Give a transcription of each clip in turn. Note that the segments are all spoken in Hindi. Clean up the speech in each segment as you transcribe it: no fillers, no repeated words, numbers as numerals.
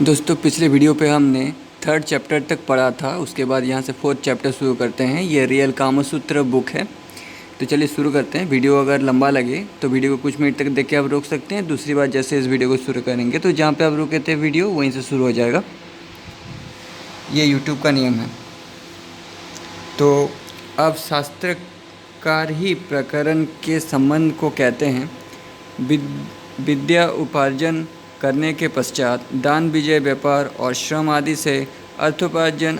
दोस्तों पिछले वीडियो पे हमने 3rd चैप्टर तक पढ़ा था। उसके बाद यहाँ से 4th चैप्टर शुरू करते हैं। ये रियल कामसूत्र बुक है। तो चलिए शुरू करते हैं। वीडियो अगर लंबा लगे तो वीडियो को कुछ मिनट तक देख के आप रोक सकते हैं। दूसरी बात, जैसे इस वीडियो को शुरू करेंगे तो जहाँ पे आप रुके थे वीडियो वहीं से शुरू हो जाएगा। ये यूट्यूब का नियम है। तो अब शास्त्रकार ही प्रकरण के संबंध को कहते हैं। विद्या उपार्जन करने के पश्चात दान, विजय, व्यापार और श्रम आदि से उपार्जन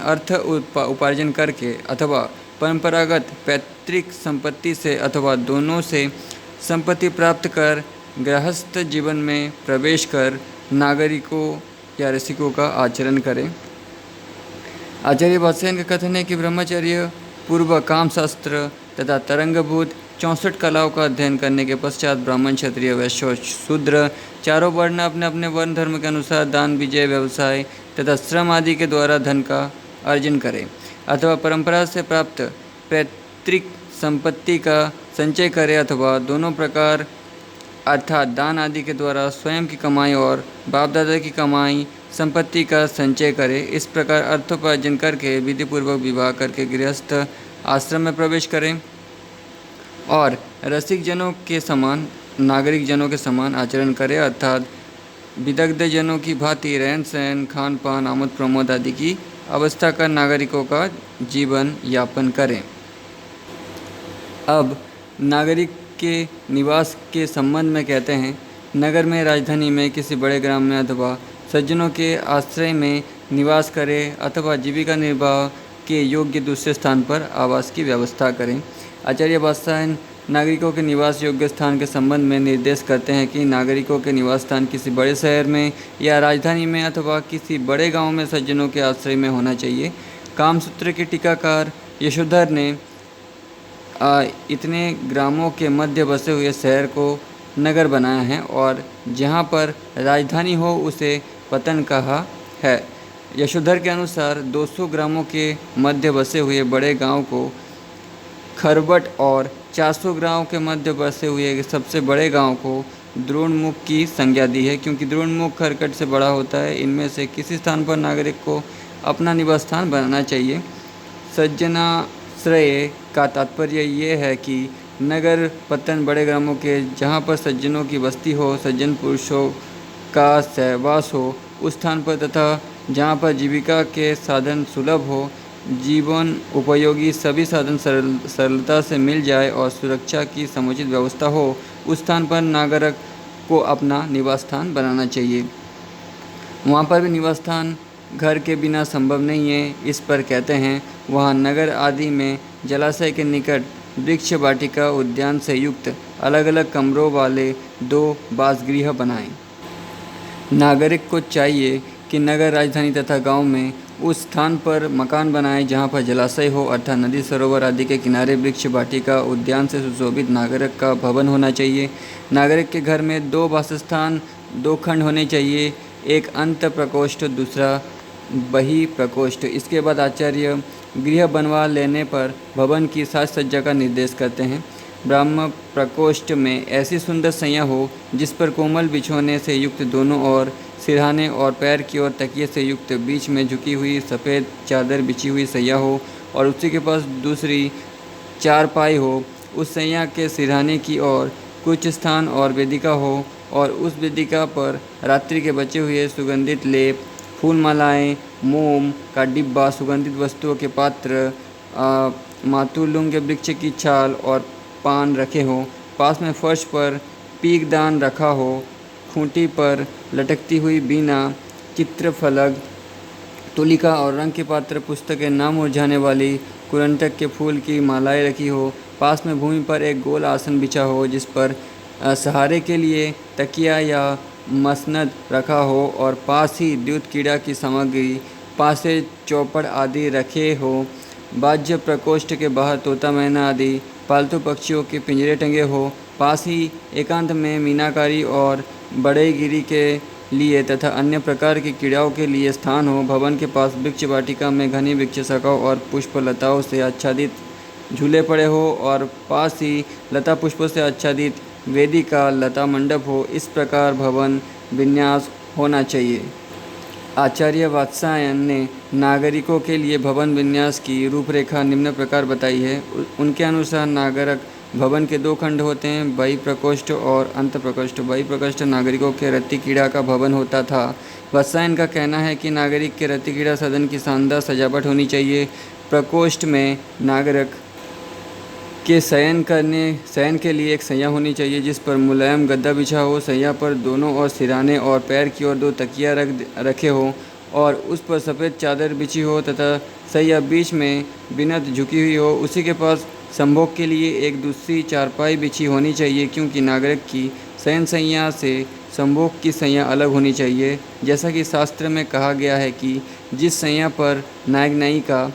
करके अथवा परंपरागत पैतृक संपत्ति से अथवा दोनों से संपत्ति प्राप्त कर गृहस्थ जीवन में प्रवेश कर नागरिकों या रसिकों का आचरण करें। आचार्य वात्स्यायन का कथन है कि ब्रह्मचर्य पूर्व काम शास्त्र तथा तरंगभूत 64 कलाओं का अध्ययन करने के पश्चात ब्राह्मण, क्षत्रिय, वैश्य और शूद्र चारों वर्ण अपने अपने वर्ण धर्म के अनुसार दान, विजय, व्यवसाय तथा श्रम आदि के द्वारा धन का अर्जन करें अथवा परंपरा से प्राप्त पैतृक संपत्ति का संचय करें अथवा दोनों प्रकार अर्थात दान आदि के द्वारा स्वयं की कमाई और बाप दादा की कमाई संपत्ति का संचय करे। इस प्रकार अर्थोपार्जन करके विधिपूर्वक विवाह करके गृहस्थ आश्रम में प्रवेश करें और रसिक जनों के समान, नागरिक जनों के समान आचरण करें अर्थात विदग्ध जनों की भांति रहन सहन, खान पान, आमोद प्रमोद आदि की अवस्था का नागरिकों का जीवन यापन करें। अब नागरिक के निवास के संबंध में कहते हैं। नगर में, राजधानी में, किसी बड़े ग्राम में अथवा सज्जनों के आश्रय में निवास करें अथवा जीविका निर्वाह के योग्य दूसरे स्थान पर आवास की व्यवस्था करें। आचार्य वात्स्यायन नागरिकों के निवास योग्य स्थान के संबंध में निर्देश करते हैं कि नागरिकों के निवास स्थान किसी बड़े शहर में या राजधानी में अथवा किसी बड़े गांव में सज्जनों के आश्रय में होना चाहिए। कामसूत्र के टीकाकार यशोधर ने इतने ग्रामों के मध्य बसे हुए शहर को नगर बनाया है और जहाँ पर राजधानी हो उसे पतन कहा है। यशोधर के अनुसार 200 ग्रामों के मध्य बसे हुए बड़े गांव को खरबट और 400 ग्रामों के मध्य बसे हुए सबसे बड़े गांव को द्रोणमुख की संज्ञा दी है, क्योंकि द्रोणमुख खरकट से बड़ा होता है। इनमें से किसी स्थान पर नागरिक को अपना निवास स्थान बनाना चाहिए। सज्जनाश्रय का तात्पर्य ये है कि नगर पत्तन बड़े ग्रामों के जहाँ पर सज्जनों की बस्ती हो, सज्जन पुरुषों का सहवास हो उस स्थान पर, तथा जहाँ पर जीविका के साधन सुलभ हो, जीवन उपयोगी सभी साधन सरलता से मिल जाए और सुरक्षा की समुचित व्यवस्था हो, उस स्थान पर नागरिक को अपना निवास स्थान बनाना चाहिए। वहाँ पर भी निवास स्थान घर के बिना संभव नहीं है। इस पर कहते हैं वहाँ नगर आदि में जलाशय के निकट वृक्ष वाटिका उद्यान से युक्त अलग अलग कमरों वाले 2 बासगृह बनाएं। नागरिक को चाहिए कि नगर, राजधानी तथा गांव में उस स्थान पर मकान बनाएं जहां पर जलाशय हो अर्थात नदी, सरोवर आदि के किनारे वृक्ष वाटिका उद्यान से सुशोभित नागरिक का भवन होना चाहिए। नागरिक के घर में 2 वासस्थान, 2 खंड होने चाहिए, एक अंत प्रकोष्ठ, दूसरा बहि प्रकोष्ठ। इसके बाद आचार्य गृह बनवा लेने पर भवन की साज सज्जा का निर्देश करते हैं। ब्रह्म प्रकोष्ठ में ऐसी सुंदर सैया हो जिस पर कोमल बिछोने से युक्त दोनों ओर सिरहाने और पैर की ओर तकिए से युक्त बीच में झुकी हुई सफ़ेद चादर बिछी हुई सैया हो और उसी के पास दूसरी चारपाई हो। उस सैया के सिरहाने की ओर कुछ स्थान और वेदिका हो और उस वेदिका पर रात्रि के बचे हुए सुगंधित लेप, फूल मालाएँ, मोम का डिब्बा, सुगंधित वस्तुओं के पात्र, मातुलुंग के वृक्ष की छाल और पान रखे हों। पास में फर्श पर पीकदान रखा हो, खूंटी पर लटकती हुई बीना, चित्रफलक, तुलिका और रंग के पात्र, पुस्तकें, ना मुरझाने वाली कुरंटक के फूल की मालाएं रखी हो। पास में भूमि पर एक गोल आसन बिछा हो जिस पर सहारे के लिए तकिया या मसनद रखा हो और पास ही द्युत कीड़ा की सामग्री, पासे, चौपड़ आदि रखे हो। बाह्य प्रकोष्ठ के बाहर तोता, मैना आदि पालतू पक्षियों के पिंजरे टंगे हो। पास ही एकांत में मीनाकारी और बड़ेगिरी के लिए तथा अन्य प्रकार की कीड़ाओं के लिए स्थान हो। भवन के पास वृक्ष वाटिका में घनी वृक्ष शाखाओं और पुष्प लताओं से आच्छादित झूले पड़े हो और पास ही लता पुष्पों से आच्छादित वेदिका, लता मंडप हो। इस प्रकार भवन विन्यास होना चाहिए। आचार्य वात्स्यायन ने नागरिकों के लिए भवन विन्यास की रूपरेखा निम्न प्रकार बताई है। उनके अनुसार नागरिक भवन के दो खंड होते हैं, बहिप्रकोष्ठ और अंतप्रकोष्ठ। बहिप्रकोष्ठ नागरिकों के रत्तिक्रीड़ा का भवन होता था। वात्स्यायन का कहना है कि नागरिक के रत्तिक्रीड़ा सदन की शानदार सजावट होनी चाहिए। प्रकोष्ठ में नागरिक के शयन के लिए एक शैया होनी चाहिए जिस पर मुलायम गद्दा बिछा हो। शैया पर दोनों ओर सिरहाने और पैर की ओर दो तकिया रखे हों और उस पर सफ़ेद चादर बिछी हो तथा शैया बीच में बिनत झुकी हुई हो। उसी के पास संभोग के लिए एक दूसरी चारपाई बिछी होनी चाहिए, क्योंकि नागरिक की शयन शैया से संभोग की शैया अलग होनी चाहिए। जैसा कि शास्त्र में कहा गया है कि जिस शैया पर नायक नायिका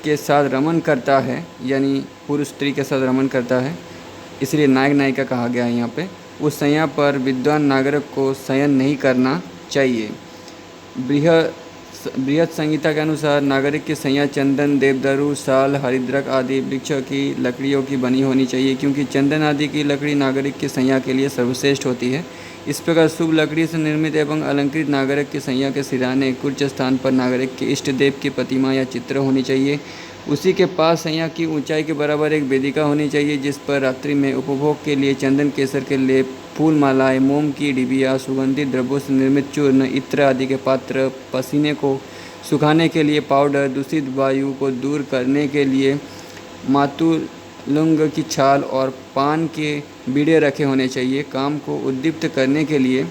के साथ रमन करता है, यानी पुरुष स्त्री के साथ रमन करता है, इसलिए नायक नायिका कहा गया है यहाँ पे, उस शैया पर विद्वान नागरिक को शयन नहीं करना चाहिए। बृहद संहिता के अनुसार नागरिक की शैया चंदन, देवदारू, साल, हरिद्रक आदि वृक्षों की लकड़ियों की बनी होनी चाहिए, क्योंकि चंदन आदि की लकड़ी नागरिक की शैया के लिए सर्वश्रेष्ठ होती है। इस प्रकार शुभ लकड़ी से निर्मित एवं अलंकृत नागरिक की शैया के सिरहाने कुछ स्थान पर नागरिक के इष्ट देव की प्रतिमा या चित्र होनी चाहिए। उसी के पास शैया की ऊंचाई के बराबर एक वेदिका होनी चाहिए जिस पर रात्रि में उपभोग के लिए चंदन, केसर के लेप, फूल मालाएं, मोम की डिबिया, सुगंधित द्रव्यों से निर्मित चूर्ण, इत्र आदि के पात्र, पसीने को सुखाने के लिए पाउडर, दूषित वायु को दूर करने के लिए मातुलुंग की छाल और पान के बीड़े रखे होने चाहिए। काम को उद्दीप्त करने के लिए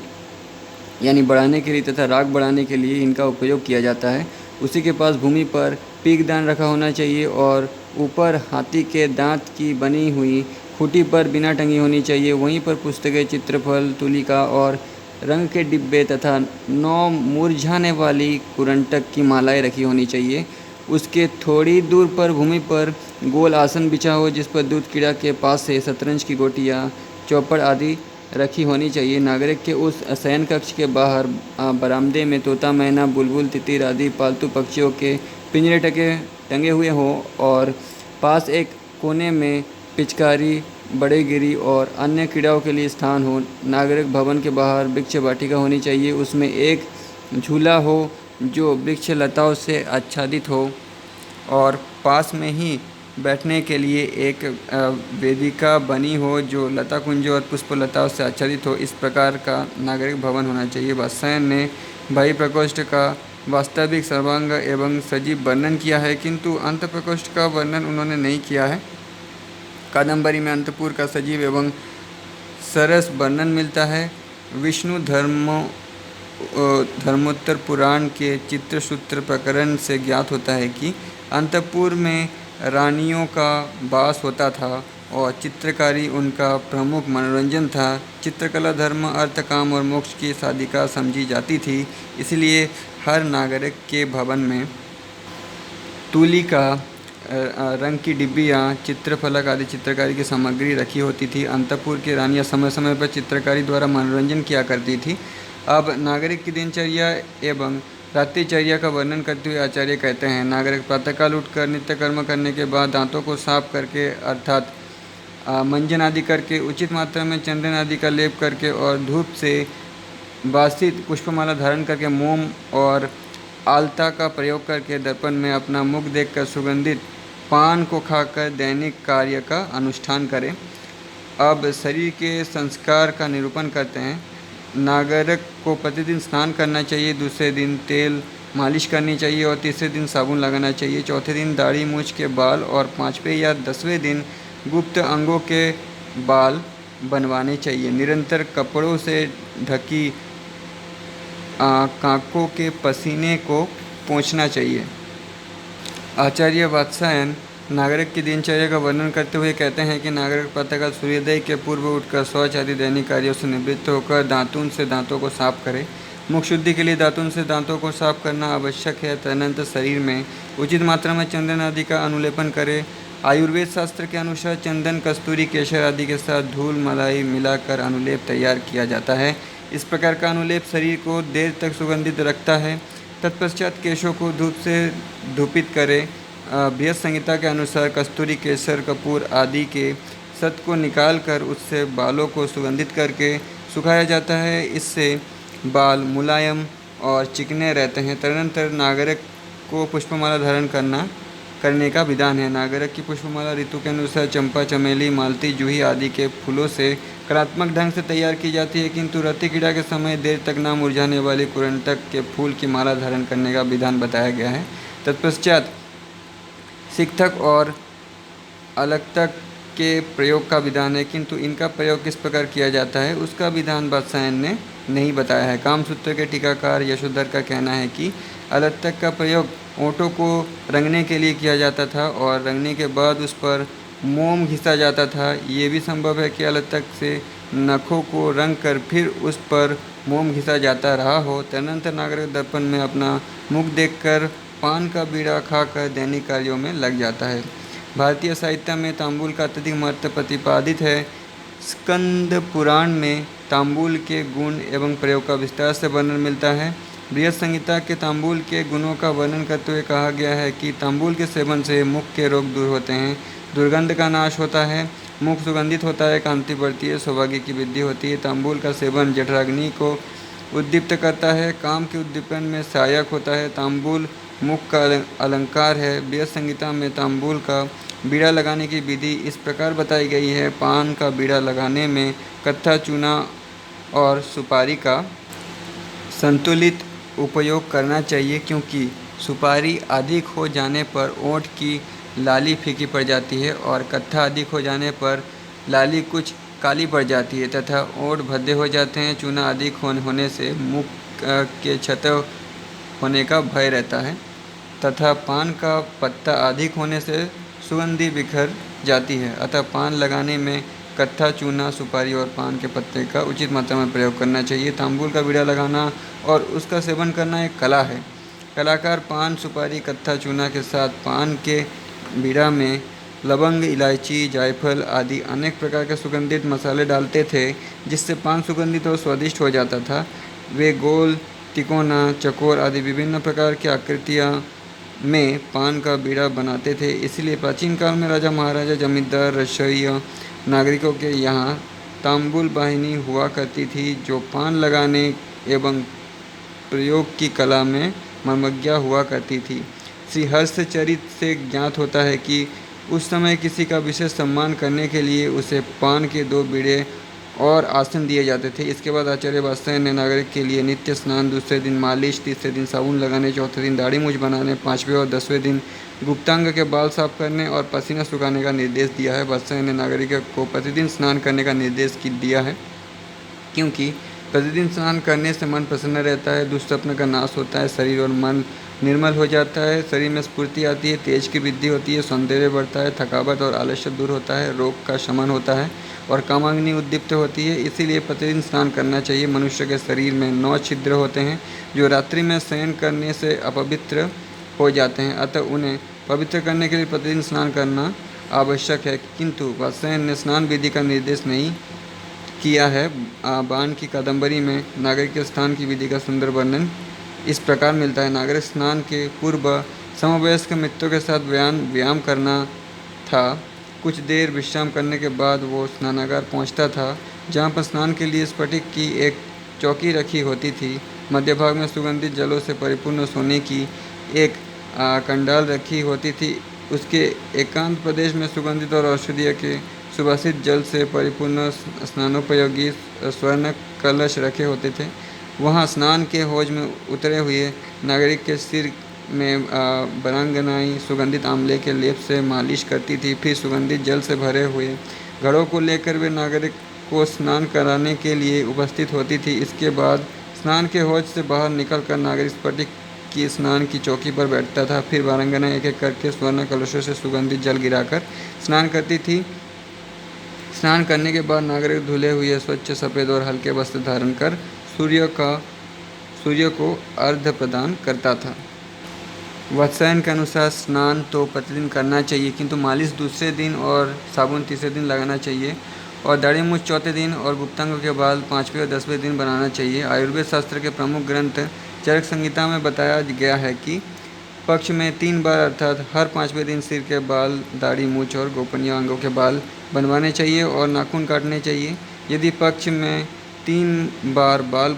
यानी बढ़ाने के लिए तथा राग बढ़ाने के लिए इनका उपयोग किया जाता है। उसी के पास भूमि पर पीकदान रखा होना चाहिए और ऊपर हाथी के दांत की बनी हुई खूंटी पर बिना टंगी होनी चाहिए। वहीं पर पुस्तकें, चित्रफल, तुलिका और रंग के डिब्बे तथा 9 मुरझाने वाली कुरंटक की मालाएं रखी होनी चाहिए। उसके थोड़ी दूर पर भूमि पर गोल आसन बिछा हो जिस पर दूध कीड़ा के पास से शतरंज की गोटियाँ, चौपड़ आदि रखी होनी चाहिए। नागरिक के उस शयन कक्ष के बाहर बरामदे में तोता, मैना, बुलबुल, तितिर आदि पालतू पक्षियों के पिंजरे टंगे हुए हों और पास एक कोने में पिचकारी, बड़ेगिरी और अन्य क्रीड़ाओं के लिए स्थान हो। नागरिक भवन के बाहर वृक्ष वाटिका होनी चाहिए। उसमें एक झूला हो जो वृक्ष लताओं से आच्छादित हो और पास में ही बैठने के लिए एक वेदिका बनी हो जो लता कुंजों और पुष्पलताओं से आच्छादित हो। इस प्रकार का नागरिक भवन होना चाहिए। वात्स्यायन ने बाह्य प्रकोष्ठ का वास्तविक सर्वांग एवं सजीव वर्णन किया है, किंतु अंत प्रकोष्ठ का वर्णन उन्होंने नहीं किया है। कादंबरी में अंतपुर का सजीव एवं सरस वर्णन मिलता है। विष्णु धर्मोत्तर पुराण के चित्रसूत्र प्रकरण से ज्ञात होता है कि अंतपुर में रानियों का वास होता था और चित्रकारी उनका प्रमुख मनोरंजन था। चित्रकला धर्म, अर्थ, काम और मोक्ष की साधिका समझी जाती थी, इसलिए हर नागरिक के भवन में तुलिका, रंग की डिब्बियाँ, चित्रफलक आदि चित्रकारी की सामग्री रखी होती थी। अंतपुर की रानियाँ समय समय पर चित्रकारी द्वारा मनोरंजन किया करती थी। अब नागरिक की दिनचर्या एवं रात्रिचर्या का वर्णन करते हुए आचार्य कहते हैं, नागरिक प्रातःकाल उठकर नित्य कर्म करने के बाद दांतों को साफ करके अर्थात मंजन आदि करके, उचित मात्रा में चंदन आदि का लेप करके और धूप से वासित पुष्पमाला धारण करके, मोम और आलता का प्रयोग करके दर्पण में अपना मुख देखकर सुगंधित पान को खाकर दैनिक कार्य का अनुष्ठान करें। अब शरीर के संस्कार का निरूपण करते हैं। नागरिक को प्रतिदिन स्नान करना चाहिए, दूसरे दिन तेल मालिश करनी चाहिए और तीसरे दिन साबुन लगाना चाहिए। चौथे दिन दाढ़ी, मूछ के बाल और 5वें या 10वें दिन गुप्त अंगों के बाल बनवाने चाहिए। निरंतर कपड़ों से ढकी कांकों के पसीने को पोंछना चाहिए। आचार्य वात्स्यायन नागरिक की दिनचर्या का वर्णन करते हुए कहते हैं कि नागरिक प्रातःकाल सूर्योदय के पूर्व उठकर शौच आदि दैनिक कार्यों से निवृत्त होकर दातून से दांतों को साफ करे। मुख शुद्धि के लिए दातून से दांतों को साफ करना आवश्यक है। तदनंतर शरीर में उचित मात्रा में चंदन आदि का अनुलेपन करे। आयुर्वेद शास्त्र के अनुसार चंदन, कस्तूरी, केसर आदि के साथ धूल मलाई मिलाकर अनुलेप तैयार किया जाता है। इस प्रकार का अनुलेप शरीर को देर तक सुगंधित रखता है। तत्पश्चात केशों को धूप से धूपित करें। बृहद संहिता के अनुसार कस्तूरी, केसर, कपूर आदि के सत को निकालकर उससे बालों को सुगंधित करके सुखाया जाता है। इससे बाल मुलायम और चिकने रहते हैं। तदनंतर नागरिक को पुष्पमाला धारण करने का विधान है। नागरिक की पुष्पमाला ऋतु के अनुसार चंपा, चमेली, मालती, जूही आदि के फूलों से कलात्मक ढंग से तैयार की जाती है, किंतु रति क्रीड़ा के समय देर तक न मुरझाने वाली कुरंटक के फूल की माला धारण करने का विधान बताया गया है। तत्पश्चात सिकथक और अलक्तक के प्रयोग का विधान है, किंतु इनका प्रयोग किस प्रकार किया जाता है उसका विधान वात्सायन ने नहीं बताया है। कामसूत्र के टीकाकार यशोधर का कहना है कि अलक्तक का प्रयोग ओंठों को रंगने के लिए किया जाता था और रंगने के बाद उस पर मोम घिसा जाता था। ये भी संभव है कि अलक्तक से नखों को रंग कर फिर उस पर मोम घिसा जाता रहा हो। तदनंतर नागरिक दर्पण में अपना मुख देखकर पान का बीड़ा खाकर दैनिक कार्यों में लग जाता है। भारतीय साहित्य में तांबूल का अत्यधिक महत्व प्रतिपादित है। स्कंद पुराण में तांबूल के गुण एवं प्रयोग का विस्तार से वर्णन मिलता है। बृहद संहिता के तांबूल के गुणों का वर्णन करते हुए कहा गया है कि तांबूल के सेवन से मुख के रोग दूर होते हैं, दुर्गंध का नाश होता है, मुख सुगंधित होता है, कांति बढ़ती है, सौभाग्य की वृद्धि होती है। तांबूल का सेवन जठराग्नि को उद्दीप्त करता है, काम के उद्दीपन में सहायक होता है। तांबूल मुख का अलंकार है। बृहद संहिता में तांबूल का बीड़ा लगाने की विधि इस प्रकार बताई गई है। पान का बीड़ा लगाने में कत्था, चूना और सुपारी का संतुलित उपयोग करना चाहिए, क्योंकि सुपारी अधिक हो जाने पर ओंठ की लाली फीकी पड़ जाती है और कत्था अधिक हो जाने पर लाली कुछ काली पड़ जाती है तथा ओंठ भद्दे हो जाते हैं। चूना अधिक होने से मुख के क्षत होने का भय रहता है तथा पान का पत्ता अधिक होने से सुगंधी बिखर जाती है। अतः पान लगाने में कत्था, चूना, सुपारी और पान के पत्ते का उचित मात्रा में प्रयोग करना चाहिए। तांबूल का बीड़ा लगाना और उसका सेवन करना एक कला है। कलाकार पान, सुपारी, कत्था, चूना के साथ पान के बीड़ा में लवंग, इलायची, जायफल आदि अनेक प्रकार के सुगंधित मसाले डालते थे, जिससे पान सुगंधित और स्वादिष्ट हो जाता था। वे गोल, तिकोना, चकोर आदि विभिन्न प्रकार की आकृतियाँ में पान का बीड़ा बनाते थे। इसलिए प्राचीन काल में राजा, महाराजा, जमींदार, रसोइया नागरिकों के यहाँ तांबूल वाहिनी हुआ करती थी, जो पान लगाने एवं प्रयोग की कला में मर्मज्ञा हुआ करती थी। श्री हर्षचरित से ज्ञात होता है कि उस समय किसी का विशेष सम्मान करने के लिए उसे पान के 2 बीड़े और आसन दिए जाते थे। इसके बाद आचार्य वात्स्यायन ने नागरिक के लिए नित्य स्नान, दूसरे दिन मालिश, तीसरे दिन साबुन लगाने, चौथे दिन दाढ़ी मूछ बनाने, 5वें और 10वें दिन गुप्तांग के बाल साफ करने और पसीना सुखाने का निर्देश दिया है। वात्स्यायन ने नागरिक को प्रतिदिन स्नान करने का निर्देश दिया है, क्योंकि प्रतिदिन स्नान करने से मन प्रसन्न रहता है, दुष्स्वप्न का नाश होता है, शरीर और मन निर्मल हो जाता है, शरीर में स्फूर्ति आती है, तेज की वृद्धि होती है, सौंदर्य बढ़ता है, थकावट और आलस्य दूर होता है, रोग का शमन होता है और कामाग्नि उद्दीप्त होती है। इसीलिए प्रतिदिन स्नान करना चाहिए। मनुष्य के शरीर में 9 छिद्र होते हैं, जो रात्रि में शयन करने से अपवित्र हो जाते हैं, अतः उन्हें पवित्र करने के लिए प्रतिदिन स्नान करना आवश्यक है। किंतु वात्स्यायन ने स्नान विधि का निर्देश नहीं किया है। बाण की कादंबरी में नागरिक के स्नान की विधि का सुंदर वर्णन इस प्रकार मिलता है। नागरिक स्नान के पूर्व समवयस्क मित्रों के साथ व्यायाम करना था। कुछ देर विश्राम करने के बाद वो स्नानागार पहुंचता था, जहां पर स्नान के लिए स्फटिक की एक चौकी रखी होती थी। मध्य भाग में सुगंधित जलों से परिपूर्ण सोने की एक कंडाल रखी होती थी। उसके एकांत प्रदेश में सुगंधित और औषधीय के सुवासित जल से परिपूर्ण स्नानोपयोगी स्वर्ण कलश रखे होते थे। वहाँ स्नान के हौज में उतरे हुए नागरिक के सिर में बरांगनाई सुगंधित आंवले के लेप से मालिश करती थी। फिर सुगंधित जल से भरे हुए घड़ों को लेकर वे नागरिक को स्नान कराने के लिए उपस्थित होती थी। इसके बाद स्नान के हौज से बाहर निकलकर नागरिक स्फटिक की स्नान की चौकी पर बैठता था। फिर बारंगना एक एक करके स्वर्ण कलशों से सुगंधित जल गिराकर स्नान करती थी। स्नान करने के बाद नागरिक धुले हुए स्वच्छ सफ़ेद और हल्के वस्त्र धारण कर सूर्य को अर्घ्य प्रदान करता था। वात्स्यायन के अनुसार स्नान तो प्रतिदिन करना चाहिए, किंतु मालिश दूसरे दिन और साबुन तीसरे दिन लगाना चाहिए और दाढ़ी मूछ चौथे दिन और गुप्तांग के बाल 5वें और 10वें दिन बनाना चाहिए। आयुर्वेद शास्त्र के प्रमुख ग्रंथ चरक संहिता में बताया गया है कि पक्ष में 3 बार अर्थात हर 5वें दिन सिर के बाल, दाढ़ी मूछ और गोपनीय अंगों के बाल बनवाने चाहिए और नाखून काटने चाहिए। यदि पक्ष में 3 बार बाल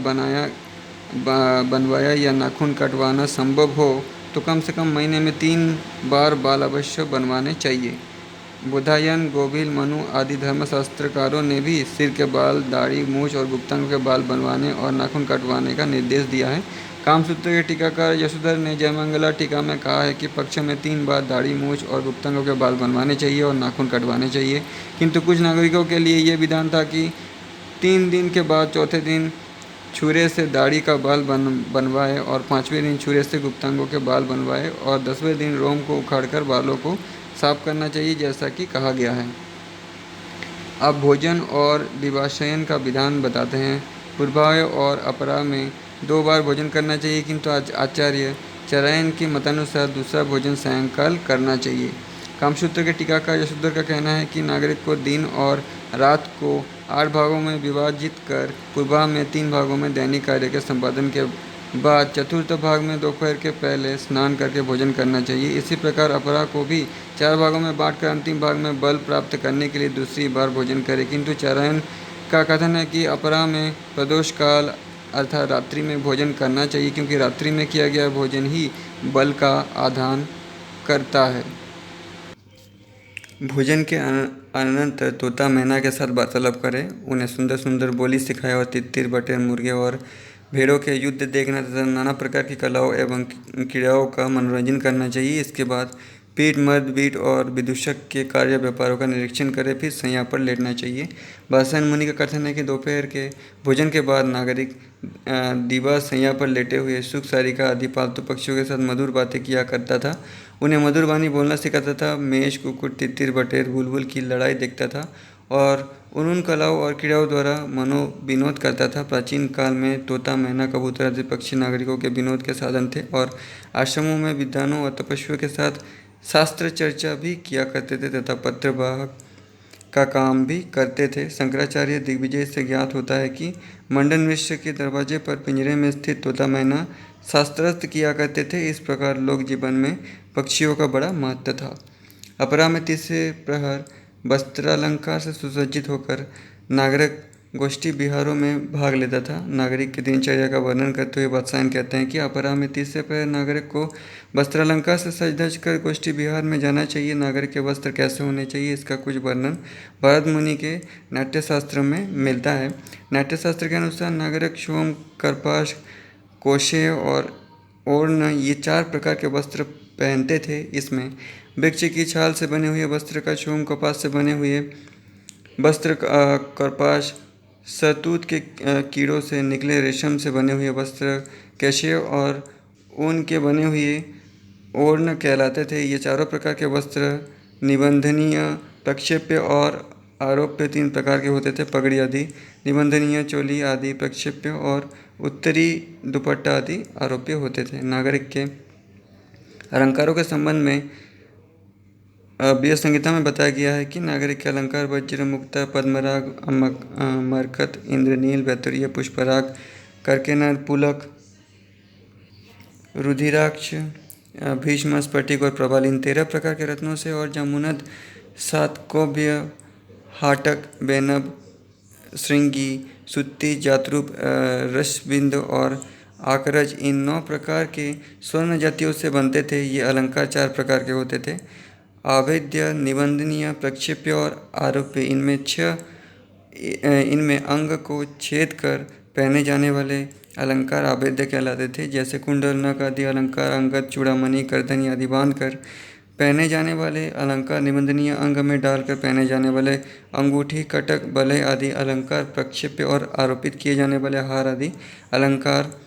बनवाया या नाखून कटवाना संभव हो तो कम से कम महीने में 3 बार बाल अवश्य बनवाने चाहिए। बुधायन, गोभिल, मनु आदि धर्मशास्त्रकारों ने भी सिर के बाल, दाढ़ी, मूछ और गुप्तांग के बाल बनवाने और नाखून कटवाने का निर्देश दिया है। कामसूत्र के टीकाकार यशोधर ने जयमंगला टीका में कहा है कि पक्षों में 3 बार दाढ़ी, मूछ और गुप्तांगों के बाल बनवाने चाहिए और नाखून कटवाने चाहिए, किंतु कुछ नागरिकों के लिए ये विधान था कि 3 दिन के बाद चौथे दिन छुरे से दाढ़ी का बाल बनवाए और 5वें दिन छुरे से गुप्तांगों के बाल बनवाए और 10वें दिन रोम को उखाड़कर बालों को साफ करना चाहिए, जैसा कि कहा गया है। अब भोजन और दिवाशयन का विधान बताते हैं। पूर्वाह्न और अपराह्न में 2 बार भोजन करना चाहिए, किंतु आचार्य चरायन के मतानुसार दूसरा भोजन सायंकाल करना चाहिए। कामसूत्र के टीकाकार यशोधर का कहना है कि नागरिक को दिन और रात को 8 भागों में विभाजित कर पूर्वाह्न में 3 भागों में दैनिक कार्य के संपादन के बाद चतुर्थ भाग में दोपहर के पहले स्नान करके भोजन करना चाहिए। इसी प्रकार अपराह्न को भी 4 भागों में बांटकर अंतिम भाग में बल प्राप्त करने के लिए दूसरी बार भोजन करें, किंतु चारायन का कथन है कि अपराह्न में प्रदोष काल अर्थात रात्रि में भोजन करना चाहिए, क्योंकि रात्रि में किया गया भोजन ही बल का आधान करता है। भोजन के अनंतर तोता मैना के साथ वार्तालाप करें, उन्हें सुंदर सुंदर बोली सिखाएं और तितर बटेर मुर्गे और भेड़ों के युद्ध देखना तथा नाना प्रकार की कलाओं एवं क्रीड़ाओं का मनोरंजन करना चाहिए। इसके बाद पीठ, मर्द, बीट और विदूषक के कार्य व्यापारों का निरीक्षण करें, फिर शैया पर लेटना चाहिए। वात्स्यायन मुनि का कथन है कि दोपहर के भोजन के बाद नागरिक दिवा शैया पर लेटे हुए सुख, सारिका आदि पालतू पक्षियों के साथ मधुर बातें किया करता था, उन्हें मधुर वाणी बोलना सिखाता था, मेष, कुक्कुट, तितिर, बटेर, बुलबुल की लड़ाई देखता था और उन कलाओं और क्रीड़ाओं द्वारा मनोविनोद करता था। प्राचीन काल में तोता, मैना, कबूतर आदि पक्षी नागरिकों के विनोद के साधन थे और आश्रमों में विद्वानों और तपस्वियों के साथ शास्त्र चर्चा भी किया करते थे तथा पत्रवाहक का काम भी करते थे। शंकराचार्य दिग्विजय से ज्ञात होता है कि मंडन मिश्र के दरवाजे पर पिंजरे में स्थित तोता मैना शास्त्रार्थ किया करते थे। इस प्रकार लोक जीवन में पक्षियों का बड़ा महत्व था। अपराह्न में तीसरे प्रहर वस्त्रालंकार से सुसज्जित होकर नागरिक गोष्ठी विहारों में भाग लेता था। नागरिक की दिनचर्या का वर्णन करते हुए वात्स्यायन कहते हैं कि अपराह्न में तीसरे प्रहर नागरिक को वस्त्रालंकार से सज धज कर गोष्ठी विहार में जाना चाहिए। नागरिक के वस्त्र कैसे होने चाहिए, इसका कुछ वर्णन भरत मुनि के नाट्यशास्त्र में मिलता है। नाट्यशास्त्र के अनुसार नागरिक शोम, करपाश, कोशे और ओढ़न ये 4 प्रकार के वस्त्र पहनते थे। इसमें वृक्ष की छाल से बने हुए वस्त्र का शोम, कपास से बने हुए वस्त्र करपाश, शहतूत के कीड़ों से निकले रेशम से बने हुए वस्त्र केशय और ऊन के बने हुए ओढ़न कहलाते थे। ये चारों प्रकार के वस्त्र निबंधनीय, प्रक्षेप्य और आरोप्य 3 प्रकार के होते थे। पगड़ी आदि निबंधनीय, चोली आदि प्रक्षेप्य और उत्तरी दुपट्टा आदि आरोप्य होते थे। नागरिक के अलंकारों के संबंध में व्यास संहिता में बताया गया है कि नागरिक के अलंकार वज्र, मुक्ता, पद्मराग, मरकत, इंद्रनील, वैतुर्य, पुष्पराग, करकेनर, पुलक, रुधिराक्ष, भीष्म, स्फटिक और प्रबाल इन 13 प्रकार के रत्नों से और जमुनद, सातकोभ्य, हाटक, बेनब, श्रृंगी, सुत्ती, जातरूप, रसबिंद और आकरज इन 9 प्रकार के स्वर्ण जातियों से बनते थे। ये अलंकार 4 प्रकार के होते थे। आवेद्य, निबंधनीय, प्रक्षेप्य और आरोप्य इनमें अंग को छेद कर पहने जाने वाले अलंकार आवेद्य कहलाते थे। जैसे कुंडल, नक आदि अलंकार, अंगद, चूड़ामणि, करधनी आदि बांधकर पहने जाने वाले अलंकार निबंधनीय, अंग में डालकर पहने जाने वाले अंगूठी, कटक, बलय आदि अलंकार प्रक्षेप्य और आरोपित किए जाने वाले हार आदि अलंकार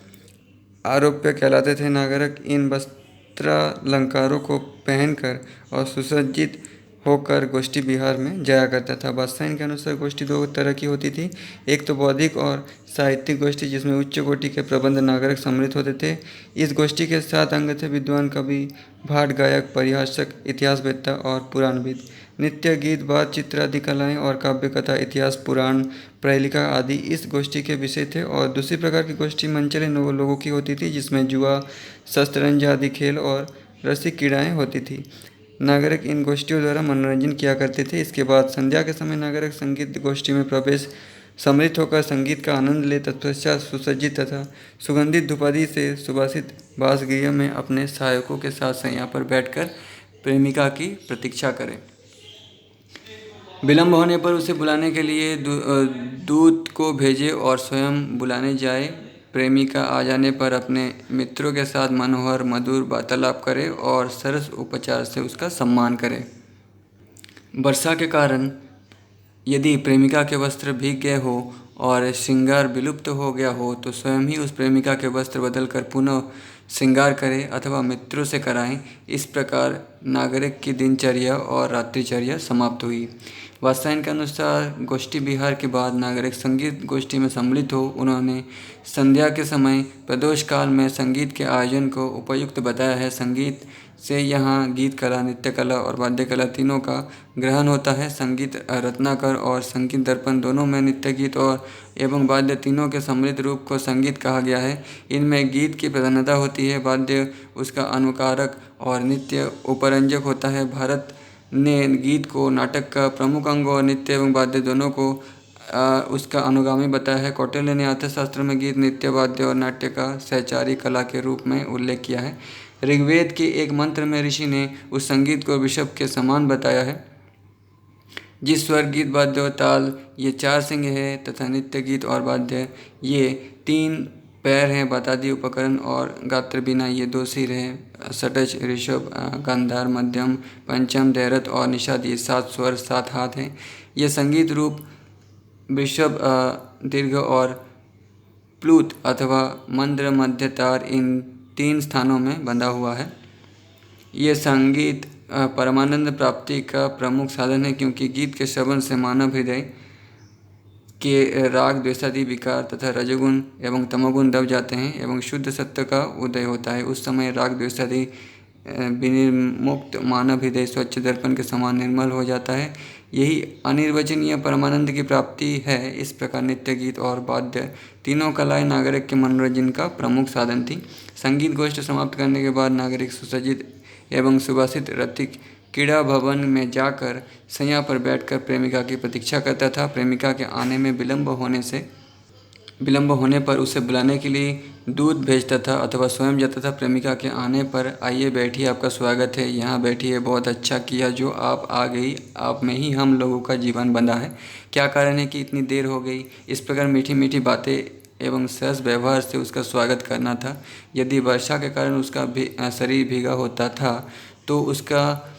आरोप्य कहलाते थे। नागरिक इन वस्त्रालंकारों को पहनकर और सुसज्जित होकर गोष्ठी विहार में जाया करता था। वात्स्यायन के अनुसार गोष्ठी 2 तरह की होती थी। एक तो बौद्धिक और साहित्यिक गोष्ठी, जिसमें उच्च कोटि के प्रबंध नागरिक सम्मिलित होते थे। इस गोष्ठी के 7 अंग थे: विद्वान, कवि, भाट, गायक, परिहासक, इतिहासवेत्ता और पुराणविद। नृत्य, गीत, वाद, चित्र आदि कलाएं और काव्य कथा, इतिहास, पुराण, प्रहेलिका आदि इस गोष्ठी के विषय थे। और दूसरी प्रकार की गोष्ठी मंचले लोगों की होती थी, जिसमें जुआ, शस्त्रंज आदि खेल और रसिक क्रीड़ाएं होती थी। नागरिक इन गोष्ठियों द्वारा मनोरंजन किया करते थे। इसके बाद संध्या के समय नागरिक संगीत गोष्ठी में प्रवेश सम्मिलित होकर संगीत का आनंद ले। तत्पश्चात सुसज्जित तथा सुगंधित धूपादि से सुवासित वासगृह में अपने सहायकों के साथ शैया पर बैठकर प्रेमिका की प्रतीक्षा करें। विलंब होने पर उसे बुलाने के लिए दूत को भेजे और स्वयं बुलाने जाए। प्रेमिका आ जाने पर अपने मित्रों के साथ मनोहर मधुर वार्तालाप करे और सरस उपचार से उसका सम्मान करे। वर्षा के कारण यदि प्रेमिका के वस्त्र भीग गए हो और श्रृंगार विलुप्त हो गया हो तो स्वयं ही उस प्रेमिका के वस्त्र बदलकर पुनः श्रृंगार करें अथवा मित्रों से कराएं। इस प्रकार नागरिक की दिनचर्या और रात्रिचर्या समाप्त हुई। वात्स्यायन के अनुसार गोष्ठी विहार के बाद नागरिक संगीत गोष्ठी में सम्मिलित हो। उन्होंने संध्या के समय प्रदोष काल में संगीत के आयोजन को उपयुक्त बताया है। संगीत से यहाँ गीत कला, नृत्य कला और वाद्य कला तीनों का ग्रहण होता है। संगीत रत्नाकर और संगीत दर्पण दोनों में नृत्य गीत और एवं वाद्य तीनों के सम्मिलित रूप को संगीत कहा गया है। इनमें गीत की प्रधानता होती है, वाद्य उसका अनुकारक और नृत्य उपरंजक होता है। भारत ने गीत को नाटक का प्रमुख अंग और नृत्य एवं वाद्य दोनों को उसका अनुगामी बताया है। कौटिल्य ने अर्थशास्त्र में गीत, नृत्य, वाद्य और नाट्य का सहचारी कला के रूप में उल्लेख किया है। ऋग्वेद के एक मंत्र में ऋषि ने उस संगीत को वृषभ के समान बताया है। जिस स्वर, गीत, वाद्य और ताल ये चार सिंह है तथा नृत्य, गीत और वाद्य ये तीन पैर हैं, वाद्यादि उपकरण और गात्र बिना ये दो सिर हैं। षट्ज, ऋषभ, गांधार, मध्यम, पंचम, धैरत और निषाद ये सात स्वर, सात हाथ हैं। ये संगीत रूप वृषभ, दीर्घ और प्लूत अथवा मंद्र मध्य तार इन तीन स्थानों में बंधा हुआ है। ये संगीत परमानंद प्राप्ति का प्रमुख साधन है, क्योंकि गीत के श्रवण से मानव हृदय के राग, द्वेषादि विकार तथा रजोगुण एवं तमोगुण दब जाते हैं एवं शुद्ध सत्य का उदय होता है। उस समय राग, द्वेषादि विनिर्मुक्त मानव हृदय स्वच्छ दर्पण के समान निर्मल हो जाता है। यही अनिर्वचनीय परमानंद की प्राप्ति है। इस प्रकार नृत्य, गीत और वाद्य तीनों कलाएं नागरिक के मनोरंजन का प्रमुख साधन थी। संगीत गोष्ठ समाप्त करने के बाद नागरिक सुसज्जित एवं सुवासित रतिक क्रीड़ा भवन में जाकर शैया पर बैठकर प्रेमिका की प्रतीक्षा करता था। प्रेमिका के आने में विलंब होने पर उसे बुलाने के लिए दूत भेजता था अथवा स्वयं जाता था। प्रेमिका के आने पर, आइए बैठिए, आपका स्वागत है, यहाँ बैठिए, बहुत अच्छा किया जो आप आ गई, आप में ही हम लोगों का जीवन बंधा है, क्या कारण है कि इतनी देर हो गई। इस प्रकार मीठी मीठी बातें एवं सहज व्यवहार से उसका स्वागत करना था। यदि वर्षा के कारण उसका शरीर भीगा होता था तो उसका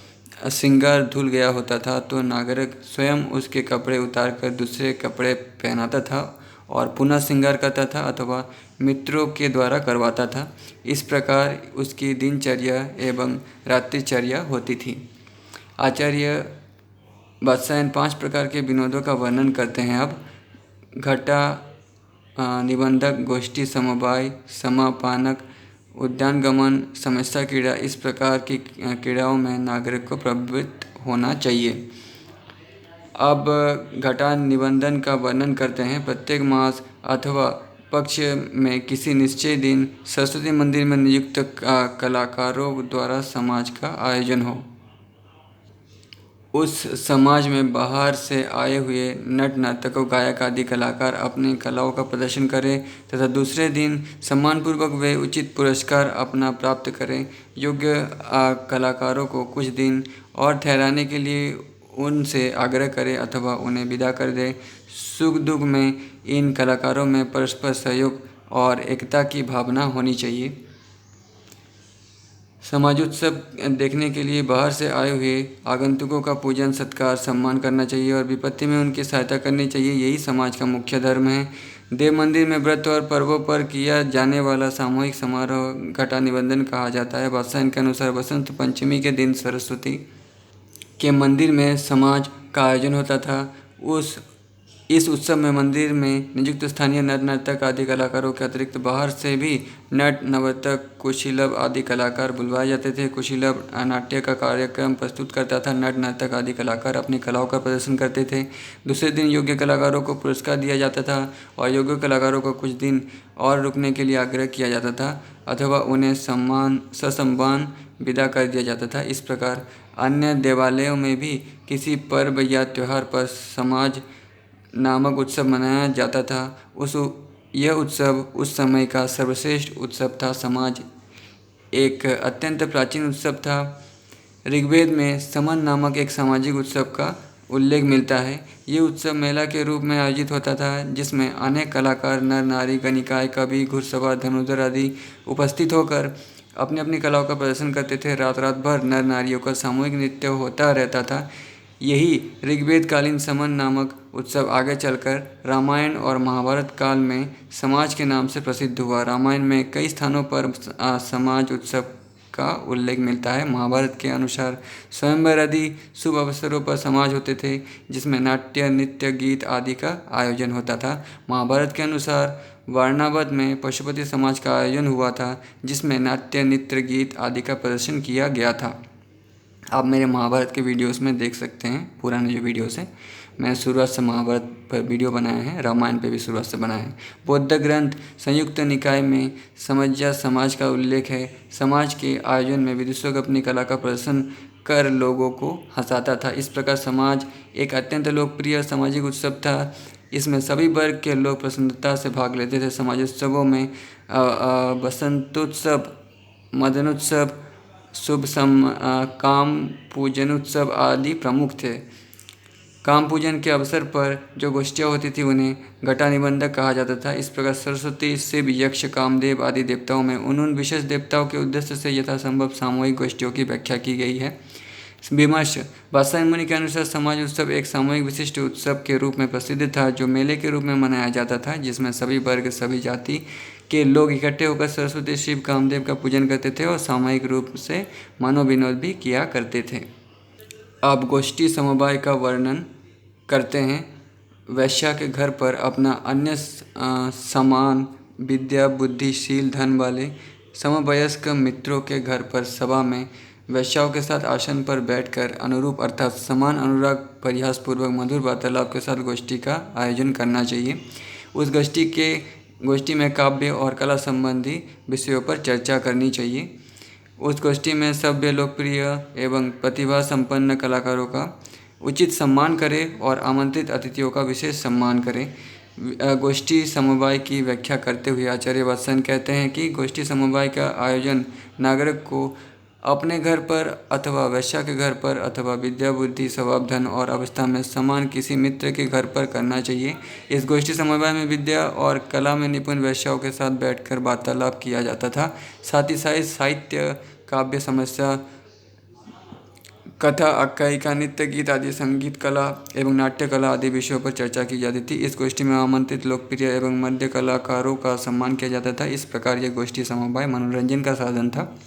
श्रृंगार धुल गया होता था तो नागरिक स्वयं उसके कपड़े उतारकर दूसरे कपड़े पहनाता था और पुनः श्रृंगार करता था अथवा मित्रों के द्वारा करवाता था। इस प्रकार उसकी दिनचर्या एवं रात्रिचर्या होती थी। आचार्य वात्स्यायन 5 प्रकार के विनोदों का वर्णन करते हैं। अब घटा, निबंधक, गोष्ठी, समवाय, समापानक, उद्यानगमन, समस्या क्रीड़ा, इस प्रकार की क्रीड़ाओं में नागरिक को प्रवृत्त होना चाहिए। अब घटा निबंधन का वर्णन करते हैं। प्रत्येक मास अथवा पक्ष में किसी निश्चय दिन सरस्वती मंदिर में नियुक्त कलाकारों द्वारा समाज का आयोजन हो। उस समाज में बाहर से आए हुए नट, नर्तकों, गायक आदि कलाकार अपनी कलाओं का प्रदर्शन करें तथा दूसरे दिन सम्मानपूर्वक वे उचित पुरस्कार अपना प्राप्त करें। योग्य कलाकारों को कुछ दिन और ठहराने के लिए उनसे आग्रह करें अथवा उन्हें विदा कर दें। सुख दुख में इन कलाकारों में परस्पर सहयोग और एकता की भावना होनी चाहिए। समाजोत्सव देखने के लिए बाहर से आए हुए आगंतुकों का पूजन, सत्कार, सम्मान करना चाहिए और विपत्ति में उनकी सहायता करनी चाहिए। यही समाज का मुख्य धर्म है। देव मंदिर में व्रत और पर्वों पर किया जाने वाला सामूहिक समारोह घटा निबंधन कहा जाता है। वात्स्यायन के अनुसार बसंत पंचमी के दिन सरस्वती के मंदिर में समाज का आयोजन होता था। इस उत्सव में मंदिर में नियुक्त स्थानीय नट, नर्तक आदि कलाकारों के अतिरिक्त बाहर से भी नट, नर्तक, कुशीलव आदि कलाकार बुलवाए जाते थे। कुशीलव नाट्य का कार्यक्रम प्रस्तुत करता था। नट, नर्तक आदि कलाकार अपनी कलाओं का प्रदर्शन करते थे। दूसरे दिन योग्य कलाकारों को पुरस्कार दिया जाता था और योग्य कलाकारों को कुछ दिन और रुकने के लिए आग्रह किया जाता था अथवा उन्हें ससम्मान विदा कर दिया जाता था। इस प्रकार अन्य देवालयों में भी किसी पर्व या त्यौहार पर समाज नामक उत्सव मनाया जाता था। यह उत्सव उस समय का सर्वश्रेष्ठ उत्सव था। समाज एक अत्यंत प्राचीन उत्सव था। ऋग्वेद में समन नामक एक सामाजिक उत्सव का उल्लेख मिलता है। ये उत्सव मेला के रूप में आयोजित होता था, जिसमें अनेक कलाकार, नर नारी, गणिकाय, कवि, घुड़सवार, धनुर्धर आदि उपस्थित होकर अपनी अपनी कलाओं का प्रदर्शन करते थे। रात रात भर नर नारियों का सामूहिक नृत्य होता रहता था। यही ऋग्वेद कालीन समन नामक उत्सव आगे चलकर रामायण और महाभारत काल में समाज के नाम से प्रसिद्ध हुआ। रामायण में कई स्थानों पर समाज उत्सव का उल्लेख मिलता है। महाभारत के अनुसार स्वयंवर आदि शुभ अवसरों पर समाज होते थे, जिसमें नाट्य, नृत्य, गीत आदि का आयोजन होता था। महाभारत के अनुसार वारणावत में पशुपति समाज का आयोजन हुआ था, जिसमें नाट्य, नृत्य, गीत आदि का प्रदर्शन किया गया था। आप मेरे महाभारत के वीडियोस में देख सकते हैं। पुराने जो वीडियोस हैं, मैंने शुरुआत से महाभारत पर वीडियो बनाए हैं, रामायण पे भी शुरुआत से बनाए हैं। बौद्ध ग्रंथ संयुक्त निकाय में समज्जा समाज का उल्लेख है। समाज के आयोजन में विदूषक अपनी कला का प्रदर्शन कर लोगों को हंसाता था। इस प्रकार समाज एक अत्यंत लोकप्रिय सामाजिक उत्सव था। इसमें सभी वर्ग के लोग प्रसन्नता से भाग लेते थे। समाजोत्सवों में बसंतोत्सव, मदनोत्सव, काम पूजन उत्सव आदि प्रमुख थे। काम पूजन के अवसर पर जो गोष्ठियाँ होती थी उन्हें घटा निबंधक कहा जाता था। इस प्रकार सरस्वती, शिव, यक्ष, कामदेव आदि देवताओं में उन विशेष देवताओं के उद्देश्य से यथासंभव सामूहिक गोष्ठियों की व्याख्या की गई है। विमर्श वात्स्यायन मुनि के अनुसार समाज उत्सव एक सामूहिक विशिष्ट उत्सव के रूप में प्रसिद्ध था, जो मेले के रूप में मनाया जाता था, जिसमें सभी वर्ग, सभी जाति के लोग इकट्ठे होकर सरस्वती, शिव, कामदेव का पूजन करते थे और सामूहिक रूप से मनोविनोद भी किया करते थे। अब गोष्ठी समवाय का वर्णन करते हैं। वैश्या के घर पर अपना अन्य समान विद्या, बुद्धिशील, धन वाले समवयस्क मित्रों के घर पर सभा में वैश्याओं के साथ आसन पर बैठकर अनुरूप अर्थात समान अनुराग, परिहासपूर्वक, मधुर वार्तालाप के साथ गोष्ठी का आयोजन करना चाहिए। उस गोष्ठी में काव्य और कला संबंधी विषयों पर चर्चा करनी चाहिए। उस गोष्ठी में सभ्य, लोकप्रिय एवं प्रतिभा संपन्न कलाकारों का उचित सम्मान करें और आमंत्रित अतिथियों का विशेष सम्मान करें। गोष्ठी समवाय की व्याख्या करते हुए आचार्य वात्स्यायन कहते हैं कि गोष्ठी समवाय का आयोजन नागरिक को अपने घर पर अथवा वैश्या के घर पर अथवा विद्या, बुद्धि, स्वभाव, धन और अवस्था में समान किसी मित्र के घर पर करना चाहिए। इस गोष्ठी समवाय में विद्या और कला में निपुण वैश्याओं के साथ बैठकर वार्तालाप किया जाता था। साथ ही साहित्य, काव्य, समस्या, कथा, आख्यायिका, नृत्य, गीत आदि, संगीत कला एवं नाट्य कला आदि विषयों पर चर्चा की जाती थी। इस गोष्ठी में आमंत्रित लोकप्रिय एवं मध्य कलाकारों का सम्मान किया जाता था। इस प्रकार यह गोष्ठी समवाय मनोरंजन का साधन था।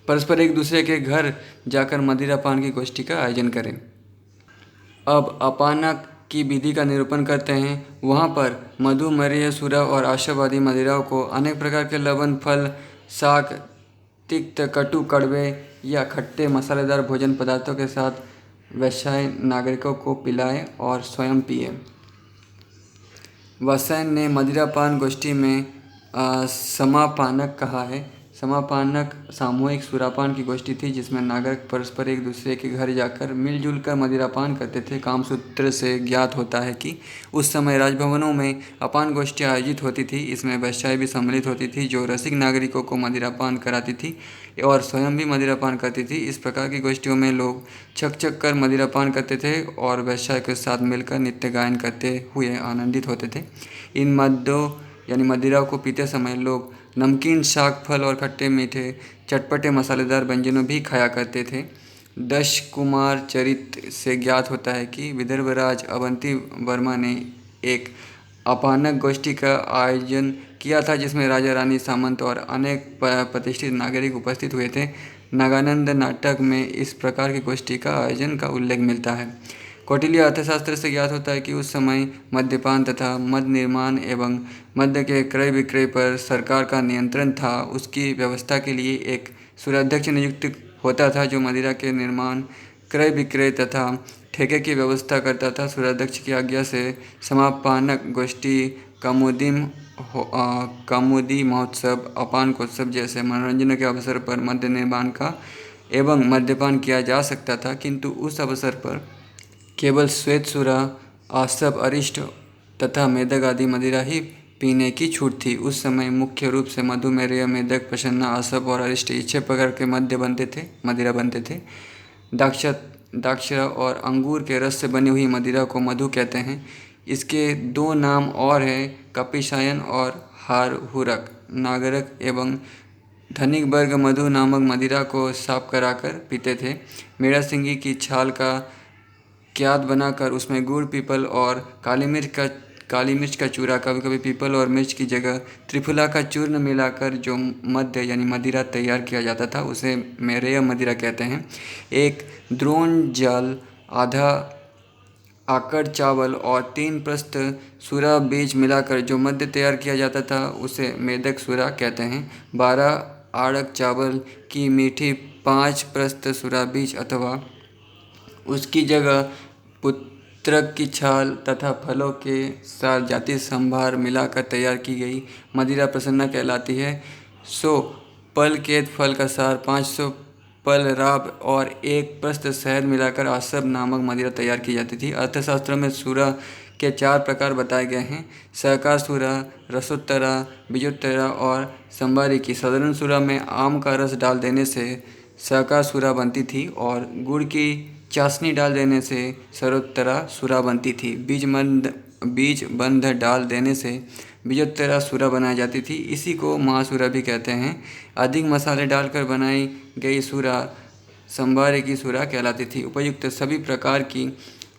परस्पर एक दूसरे के घर जाकर मदिरा पान की गोष्ठी का आयोजन करें। अब अपानक की विधि का निरूपण करते हैं। वहाँ पर मधु, मरीय, सुरा और आशव आदि मदिराओं को अनेक प्रकार के लवण, फल, शाक, तिक्त, कटु, कड़वे या खट्टे मसालेदार भोजन पदार्थों के साथ वैश्य नागरिकों को पिलाएं और स्वयं पिए। वात्स्यायन ने मदिरापान गोष्ठी में समापानक कहा है। समापानक सामूहिक सुरापान की गोष्ठी थी, जिसमें नागरिक परस्पर एक दूसरे के घर जाकर मिलजुल कर मदिरापान करते थे। कामसूत्र से ज्ञात होता है कि उस समय राजभवनों में अपान गोष्ठियाँ आयोजित होती थी। इसमें वैश्याएँ भी सम्मिलित होती थी, जो रसिक नागरिकों को मदिरापान कराती थी और स्वयं भी मदिरापान करती थी। इस प्रकार की गोष्ठियों में लोग छक कर मदिरापान करते थे और वैश्या के साथ मिलकर नृत्य गायन करते हुए आनंदित होते थे। इन मद्यों यानी मदिराओं को पीते समय लोग नमकीन, शाक, फल और खट्टे, मीठे, चटपटे, मसालेदार व्यंजनों भी खाया करते थे। दश कुमार चरित से ज्ञात होता है कि विदर्भराज अवंती वर्मा ने एक अपानक गोष्ठी का आयोजन किया था, जिसमें राजा, रानी, सामंत और अनेक प्रतिष्ठित नागरिक उपस्थित हुए थे। नागानंद नाटक में इस प्रकार की गोष्ठी का आयोजन का उल्लेख मिलता है। कौटिल्य अर्थशास्त्र से ज्ञात होता है कि उस समय मद्यपान तथा मद निर्माण एवं मद्य के क्रय विक्रय पर सरकार का नियंत्रण था। उसकी व्यवस्था के लिए एक सुराध्यक्ष नियुक्त होता था, जो मदिरा के निर्माण, क्रय विक्रय तथा ठेके की व्यवस्था करता था। सुराध्यक्ष की आज्ञा से समापानक गोष्ठी, कौमुदी महोत्सव, अपानकोत्सव जैसे मनोरंजन के अवसर पर मद्य निर्माण का एवं मद्यपान किया जा सकता था, किंतु उस अवसर पर केवल श्वेत सुरा आसप, अरिष्ट तथा मेदक आदि मदिरा ही पीने की छूट थी। उस समय मुख्य रूप से मधुमेह, मेदक, प्रसन्ना, आसप और अरिष्ट, ये 6 प्रकार के मदिरा बनते थे। द्राक्षा और अंगूर के रस से बनी हुई मदिरा को मधु कहते हैं। इसके 2 नाम और हैं, कपिशायन और हारहुरक। नागरिक एवं धनिक वर्ग मधु नामक मदिरा को साफ कराकर पीते थे। मेड़ा सिंगी की छाल का क्याद बनाकर उसमें गुड़, पीपल और काली मिर्च का चूरा, कभी कभी पीपल और मिर्च की जगह त्रिफला का चूर्ण मिलाकर जो मद्य यानी मदिरा तैयार किया जाता था, उसे मेरेय मदिरा कहते हैं। एक द्रोण जल, आधा आकड़ चावल और 3 प्रस्त सूरा बीज मिलाकर जो मद्य तैयार किया जाता था, उसे मेदक सूरा कहते हैं। 12 आड़क चावल की मीठी 5 प्रस्त सूरा बीज अथवा उसकी जगह पुत्रक की छाल तथा फलों के साथ जाति संभार मिलाकर तैयार की गई मदिरा प्रसन्ना कहलाती है। 100 पल केत फल का सार, 500 पल राब और 1 प्रस्त शहद मिलाकर आसप नामक मदिरा तैयार की जाती थी। अर्थशास्त्र में सूरा के 4 प्रकार बताए गए हैं: सहकार सूरा, रसोत्तरा, बीजोत्तरा और संबारिकी। साधारण सूरा में आम का रस डाल देने से सहकार सूरा बनती थी और गुड़ की चाशनी डाल देने से सरोत्तरा सूरा बनती थी। बीज बंध डाल देने से बीजोत्तरा सूरा बनाई जाती थी। इसी को महासूरा भी कहते हैं। अधिक मसाले डालकर बनाई गई सूरा संभारे की सूरा कहलाती थी। उपयुक्त सभी प्रकार की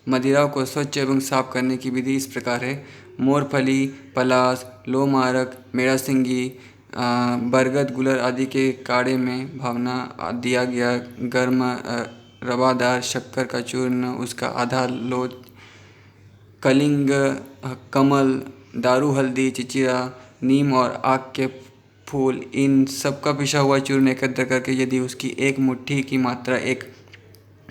मदिराओं को स्वच्छ एवं साफ करने की विधि इस प्रकार है: मोरफली, पलास, लोमारक, मेड़ासिंगी, बरगद, गुलर आदि के काढ़े में भावना दिया गया गर्म रवादार शक्कर का चूर्ण, उसका आधा लोच, कलिंग, कमल, दारू, हल्दी, चिचिरा, नीम और आक के फूल, इन सब का पिसा हुआ चूर्ण एकत्र करके यदि उसकी 1 मुट्ठी की मात्रा एक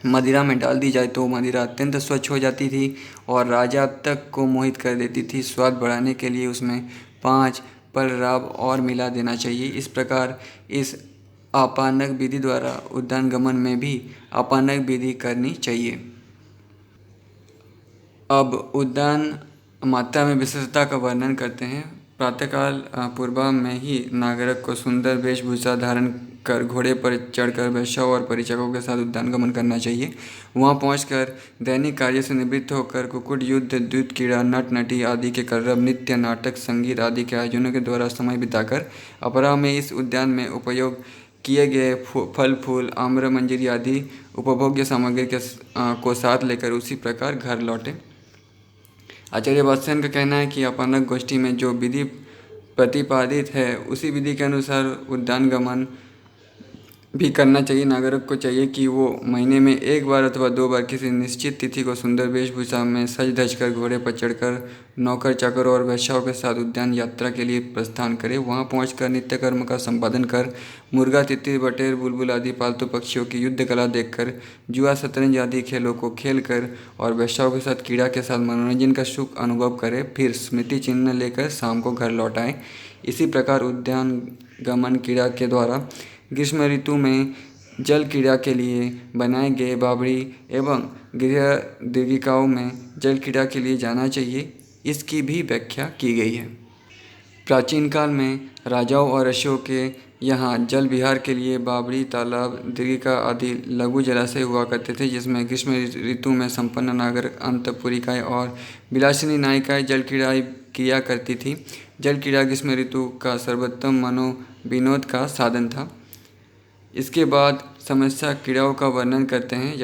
मदिरा में डाल दी जाए तो मदिरा अत्यंत स्वच्छ हो जाती थी और राजा तक को मोहित कर देती थी। स्वाद बढ़ाने के लिए उसमें 5 पल राब और मिला देना चाहिए। इस प्रकार इस आपानक विधि द्वारा उद्यान गमन में भी आपानक विधि करनी चाहिए। अब उद्यान मात्रा में विशेषता का वर्णन करते हैं। प्रातःकाल पूर्वा में ही नागरिक को सुंदर वेशभूषा धारण कर घोड़े पर चढ़कर वैश्याओं और परिचारकों के साथ उद्यान गमन करना चाहिए। वहां पहुंचकर दैनिक कार्य से निवृत्त होकर कुक्कुट युद्ध, द्यूत क्रीड़ा, नट नटी आदि के कलरव, नृत्य, नाटक, संगीत आदि के आयोजनों के द्वारा समय बिताकर अपराह्न में इस उद्यान में उपयोग किए गए फल फूल, आम्र मंजरी आदि उपभोग्य सामग्री को साथ लेकर उसी प्रकार घर लौटे। आचार्य वात्स्यायन का कहना है कि आपानक गोष्ठी में जो विधि प्रतिपादित है उसी विधि के अनुसार उद्यान गमन भी करना चाहिए। नागरिक को चाहिए कि वो महीने में 1 बार अथवा 2 बार किसी निश्चित तिथि को सुंदर वेशभूषा में सज धज कर घोड़े पर चढ़कर नौकर चाकरों और वैश्याओं के साथ उद्यान यात्रा के लिए प्रस्थान करे। वहां पहुंचकर नित्य कर्म का संपादन कर मुर्गा, तितिर, बटेर, बुलबुल आदि पालतू पक्षियों की युद्ध कला देखकर, जुआ, शतरंज आदि खेलों को खेल कर और वैश्याओं के साथ क्रीड़ा के साथ मनोरंजन का सुख अनुभव करे। फिर स्मृति चिन्ह लेकर शाम को घर लौट आए। इसी प्रकार उद्यान गमन क्रीड़ा के द्वारा ग्रीष्म ऋतु में जल क्रीड़ा के लिए बनाए गए बावड़ी एवं गृह दीर्घिकाओं में जल क्रीड़ा के लिए जाना चाहिए, इसकी भी व्याख्या की गई है। प्राचीन काल में राजाओं और ऋषियों के यहाँ जल विहार के लिए बावड़ी, तालाब, दीर्घिका आदि लघु जलाशय हुआ करते थे, जिसमें ग्रीष्म ऋतु में संपन्न नागरिक, अंतपुरिकाएँ और विलासिनी नायिकाएँ जल क्रीड़ा किया करती थी। जल क्रीड़ा ग्रीष्म ऋतु का सर्वोत्तम मनोविनोद का साधन था। इसके बाद समस्या क्रीड़ाओं का वर्णन करते हैं।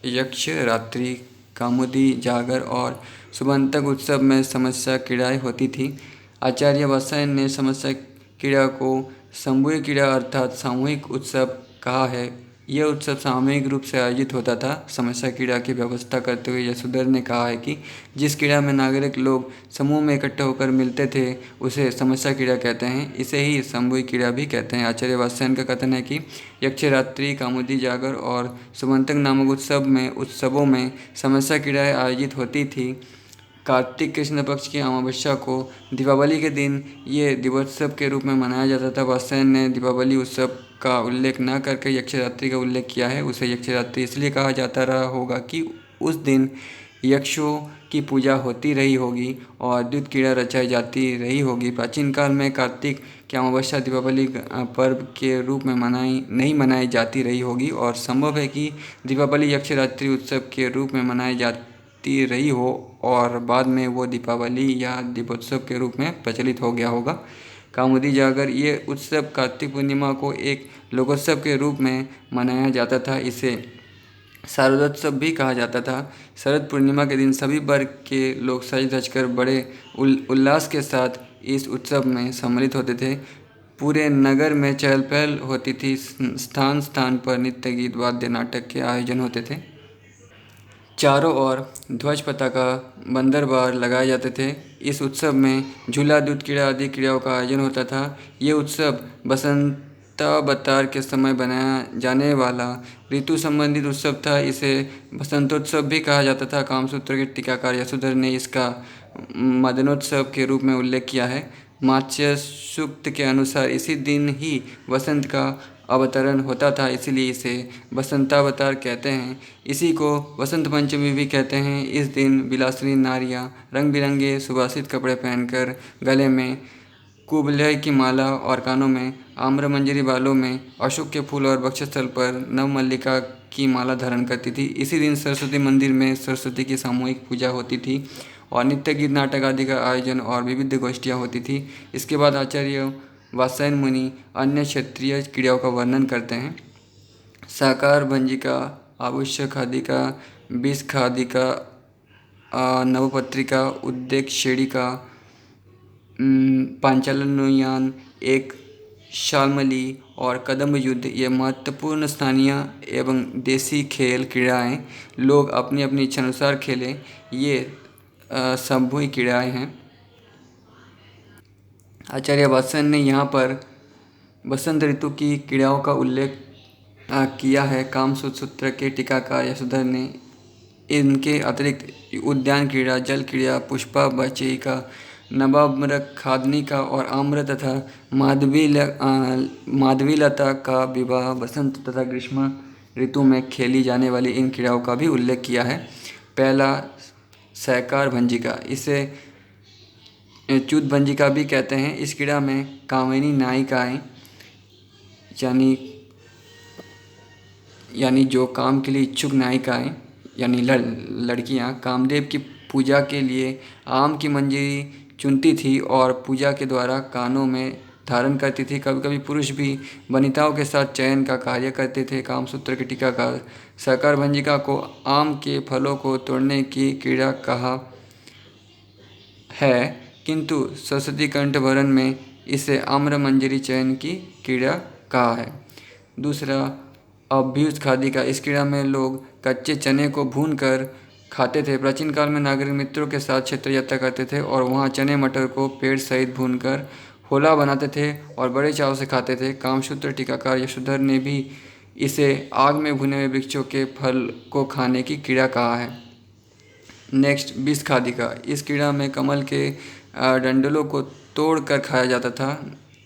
यक्षरात्रि, कामुदी, जागर और सुबंतक उत्सव में समस्या क्रीड़ाएँ होती थी। आचार्य वात्स्यायन ने समस्या क्रीड़ा को समूहिक क्रीड़ा अर्थात सामूहिक उत्सव कहा है। यह उत्सव सामूहिक रूप से आयोजित होता था। समस्या क्रीड़ा की व्यवस्था करते हुए यशोधर ने कहा है कि जिस क्रीड़ा में नागरिक लोग समूह में इकट्ठे होकर मिलते थे उसे समस्या क्रीड़ा कहते हैं। इसे ही सामूहिक क्रीड़ा भी कहते हैं। आचार्य वात्स्यायन का कथन है कि यक्षरात्रि, कामुदी, जागर और सुबंतक नामक उत्सवों में समस्या क्रीड़ाएँ आयोजित होती थी। कार्तिक कृष्ण पक्ष की अमावस्या को दीपावली के दिन ये दिवोत्सव के रूप में मनाया जाता था। वात्स्यायन ने दीपावली उत्सव का उल्लेख न करके यक्षरात्रि का उल्लेख किया है। उसे यक्षरात्रि इसलिए कहा जाता रहा होगा कि उस दिन यक्षों की पूजा होती रही होगी और द्युत क्रीड़ा रचाई जाती रही होगी। प्राचीन काल में कार्तिक की अमावस्या दीपावली पर्व के रूप में नहीं मनाई जाती रही होगी और संभव है कि दीपावली यक्षरात्रि उत्सव के रूप में मनाई जाती रही हो और बाद में वो दीपावली या दीपोत्सव के रूप में प्रचलित हो गया होगा। कामोदी जागर ये उत्सव कार्तिक पूर्णिमा को एक लोकोत्सव के रूप में मनाया जाता था। इसे शारदोत्सव भी कहा जाता था। शरद पूर्णिमा के दिन सभी वर्ग के लोग सज धज कर बड़े उल्लास के साथ इस उत्सव में सम्मिलित होते थे। पूरे नगर में चहल पहल होती थी। स्थान स्थान पर नृत्य गीत वाद्य नाटक के आयोजन होते थे। चारों ओर ध्वज पताका बंदरबार लगाए जाते थे। इस उत्सव में झूला दूध क्रीड़ा आदि क्रीड़ाओं का आयोजन होता था। ये उत्सव बसंतावतार के समय बनाया जाने वाला ऋतु संबंधित उत्सव था। इसे बसंतोत्सव भी कहा जाता था। कामसूत्र के टीकाकार यशोधर ने इसका मदनोत्सव के रूप में उल्लेख किया है। मात्स्य सूक्त के अनुसार इसी दिन ही वसंत का अवतरण होता था, इसलिए इसे बसंतावतार कहते हैं। इसी को वसंत पंचमी भी कहते हैं। इस दिन विलासिनी नारियां रंग बिरंगे सुवासित कपड़े पहनकर गले में कुबलय की माला और कानों में आम्रमंजरी, बालों में अशोक के फूल और वक्षस्थल पर नवमल्लिका की माला धारण करती थी। इसी दिन सरस्वती मंदिर में सरस्वती की सामूहिक पूजा होती थी और नृत्य गीत नाटक आदि का आयोजन और विविध गोष्ठियाँ होती थी। इसके बाद आचार्य वात्स्यायन मुनि अन्य क्षेत्रीय क्रीड़ाओं का वर्णन करते हैं। साकार भंजिका, आभुष्य खादिका, बीस खादिका, नवपत्रिका, उद्देक शेड़िका, पांचालन नौयान, एक शाल्मली और कदम्ब युद्ध ये महत्वपूर्ण स्थानीय एवं देसी खेल क्रीड़ाएँ लोग अपनी अपनी इच्छानुसार खेले। ये सामूहिक क्रीड़ाएँ हैं। आचार्य वात्स्यायन ने यहाँ पर बसंत ऋतु की क्रीड़ाओं का उल्लेख किया है। कामसूत्र के टीकाकार यशोधर ने इनके अतिरिक्त उद्यान क्रीड़ा, जल क्रीड़ा, पुष्पाबचयिका, नवाम्र खादनिका और आम्र तथा माधवीलता का विवाह बसंत तथा ग्रीष्म ऋतु में खेली जाने वाली इन क्रीड़ाओं का भी उल्लेख किया है। पहला सैकार भंजिका, इसे च्युत भंजिका भी कहते हैं। इस क्रीड़ा में कामिनी नायिकाएँ यानी जो काम के लिए इच्छुक नायिकाएँ यानी लड़कियाँ कामदेव की पूजा के लिए आम की मंजरी चुनती थी और पूजा के द्वारा कानों में धारण करती थी। कभी कभी पुरुष भी वनिताओं के साथ चयन का कार्य करते थे। कामसूत्र के टीकाकार साकार भंजिका को आम के फलों को तोड़ने की क्रीड़ा कहा है, किंतु सरस्वती कंठभरण में इसे आम्र मंजरी चयन की क्रीड़ा कहा है। दूसरा अभ्युस खादिका, इस क्रीड़ा में लोग कच्चे चने को भून कर खाते थे। प्राचीन काल में नागरिक मित्रों के साथ क्षेत्र यात्रा करते थे और वहाँ चने मटर को पेड़ सहित भूनकर होला बनाते थे और बड़े चाव से खाते थे। कामसूत्र टीकाकार यशोधर ने भी इसे आग में भुने हुए वृक्षों के फल को खाने की क्रीड़ा कहा है। नेक्स्ट बीस खादिका, इस क्रीड़ा में कमल के डंडलों को तोड़कर खाया जाता था।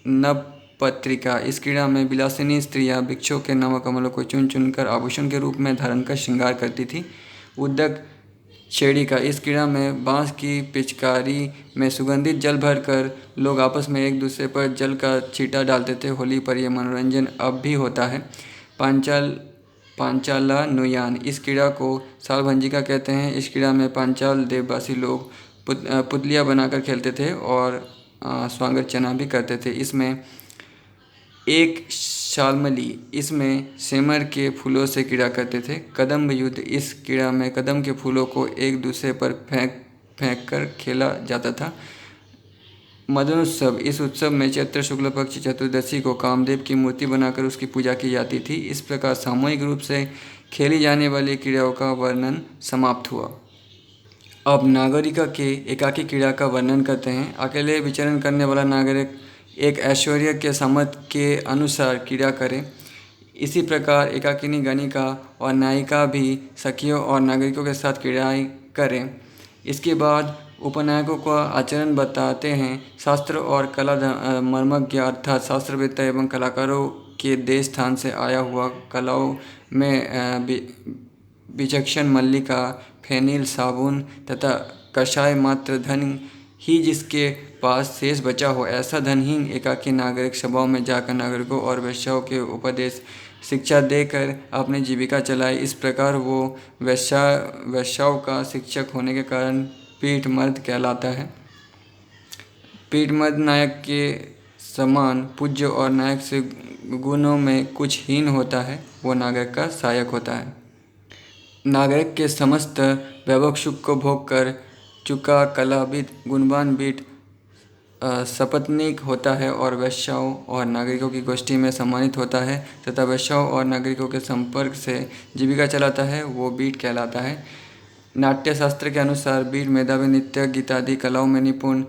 नवपत्रिका, इस क्रीड़ा में विलासिनी स्त्रियां वृक्षों के नव कमलों को चुन चुनकर आभूषण के रूप में धारण कर श्रृंगार करती थी। उद्दक शेड़िका, इस क्रीड़ा में बांस की पिचकारी में सुगंधित जल भरकर लोग आपस में एक दूसरे पर जल का छींटा डालते थे। होली पर यह मनोरंजन अब भी होता है। पांचाला नौयान, इस क्रीड़ा को साल भंजिका कहते हैं। इस क्रीड़ा में पांचाल देववासी लोग पुतलियाँ बनाकर खेलते थे और स्वांगरचना भी करते थे। इसमें एक शाल्मली, इसमें सेमर के फूलों से क्रीड़ा करते थे। कदम्ब युद्ध, इस क्रीड़ा में कदम के फूलों को एक दूसरे पर फेंक कर खेला जाता था। मदनोत्सव, इस उत्सव में चैत्र शुक्ल पक्ष चतुर्दशी को कामदेव की मूर्ति बनाकर उसकी पूजा की जाती थी। इस प्रकार सामूहिक रूप से खेली जाने वाली क्रीड़ाओं का वर्णन समाप्त हुआ। अब नागरिका के एकाकी क्रीड़ा का वर्णन करते हैं। अकेले विचरण करने वाला नागरिक एक ऐश्वर्य के सामर्थ्य के अनुसार क्रीड़ा करे। इसी प्रकार एकाकिनी गणिका और नायिका भी सखियों और नागरिकों के साथ क्रीड़ाएँ करें। इसके बाद उपनायकों का आचरण बताते हैं। शास्त्र और कला मर्मज्ञ अर्थात शास्त्रवेत्ता एवं कलाकारों के देश स्थान से आया हुआ कलाओं में विचक्षण मल्लिका, फेनिल साबुन तथा कषाय मात्र धन ही जिसके पास शेष बचा हो, ऐसा धनहीन एकाकी नागरिक सभाओं में जाकर नागरिकों और वेश्याओं के उपदेश शिक्षा देकर अपनी जीविका चलाए। इस प्रकार वो वेश्याओं का शिक्षक होने के कारण पीठ मर्द कहलाता है। पीठ मर्द नायक के समान पूज्य और नायक से गुणों में कुछ हीन होता है, वो नागरिक का सहायक होता है। नागरिक के समस्त वैभव सुख को भोग कर चुका कलाविद गुणवान बीट सपत्नीक होता है और वेश्याओं और नागरिकों की गोष्ठी में सम्मानित होता है तथा वेश्याओं और नागरिकों के संपर्क से जीविका चलाता है, वो बीट कहलाता है। नाट्य शास्त्र के अनुसार बीट मेधावी, नृत्य गीत आदि कलाओं में निपुण,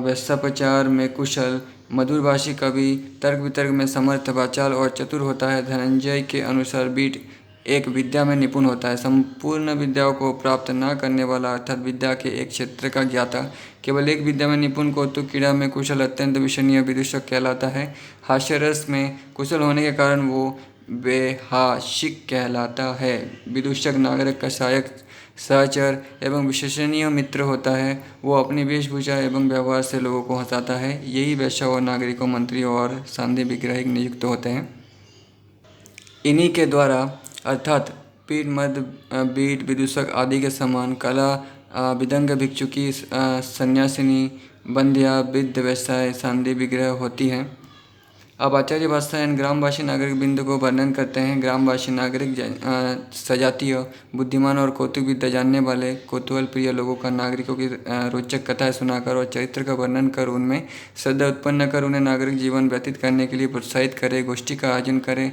वेश्यापचार में कुशल, मधुरभाषी कवि, तर्क वितर्क में समर्थ, वाचाल और चतुर होता है। धनंजय के अनुसार बीट एक विद्या में निपुण होता है, संपूर्ण विद्याओं को प्राप्त न करने वाला अर्थात विद्या के एक क्षेत्र का ज्ञाता, केवल एक विद्या में निपुण कौतुक क्रीड़ा में कुशल, अत्यंत विश्वसनीय विदूषक कहलाता है। हास्य रस में कुशल होने के कारण वो वेहाशिक कहलाता है। विदूषक नागरिक का सहायक, सहचर एवं विश्वसनीय मित्र होता है। वो अपनी वेशभूषा एवं व्यवहार से लोगों को हंसाता है। यही वेश्या और नागरिकों, मंत्री और सांध्य विग्रहिक नियुक्त होते हैं। इन्हीं के द्वारा अर्थात पीठ मर्द, बीट, विदूषक आदि के समान कला, विदंग, भिक्षुकी, सन्यासिनी, बंध्या, विद्ध, व्यवसाय, सांध्य विग्रह होती है। अब आचार्य भाषायन ग्रामवासी नागरिक बिंदु को वर्णन करते हैं। ग्रामवासी नागरिक सजातीय, बुद्धिमान और कौतुक विद्या जानने वाले, कौतूहल प्रिय लोगों का नागरिकों की रोचक कथाएं सुनाकर और चरित्र का वर्णन कर उनमें श्रद्धा उत्पन्न कर उन्हें नागरिक जीवन व्यतीत करने के लिए प्रोत्साहित करें, गोष्ठी का आयोजन करें,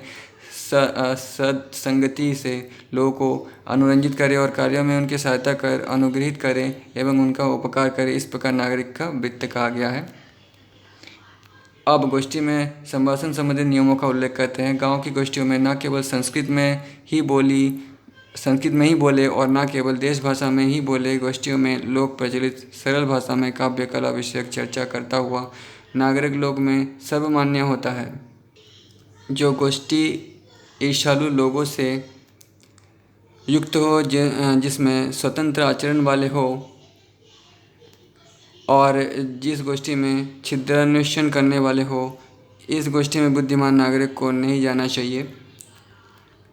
सत्संगति से लोगों को अनुरंजित करे और कार्यों में उनकी सहायता कर अनुग्रहित करे एवं उनका उपकार करे। इस प्रकार नागरिक का वृत्त कहा गया है। अब गोष्ठी में संभाषण संबंधित नियमों का उल्लेख करते हैं। गांव की गोष्ठियों में न केवल संस्कृत में ही बोले और न केवल देश भाषा में ही बोले, गोष्ठियों में लोक प्रचलित सरल भाषा में काव्य कला विषयक चर्चा करता हुआ नागरिक लोग में सर्वमान्य होता है। जो गोष्ठी ईर्ष्यालु लोगों से युक्त हो, जिसमें स्वतंत्र आचरण वाले हो और जिस गोष्ठी में छिद्रान्वेषण करने वाले हो, इस गोष्ठी में बुद्धिमान नागरिक को नहीं जाना चाहिए।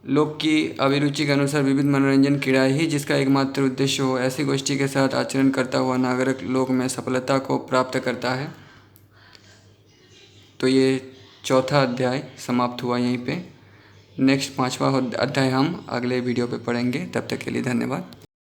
लोग की अभिरुचि के अनुसार विविध मनोरंजन क्रीड़ाएं ही जिसका एकमात्र उद्देश्य हो, ऐसी गोष्ठी के साथ आचरण करता हुआ नागरिक लोक में सफलता को प्राप्त करता है। तो ये चौथा अध्याय समाप्त हुआ यहीं पे। नेक्स्ट 5वां अध्याय हम अगले वीडियो पे पढ़ेंगे। तब तक के लिए धन्यवाद।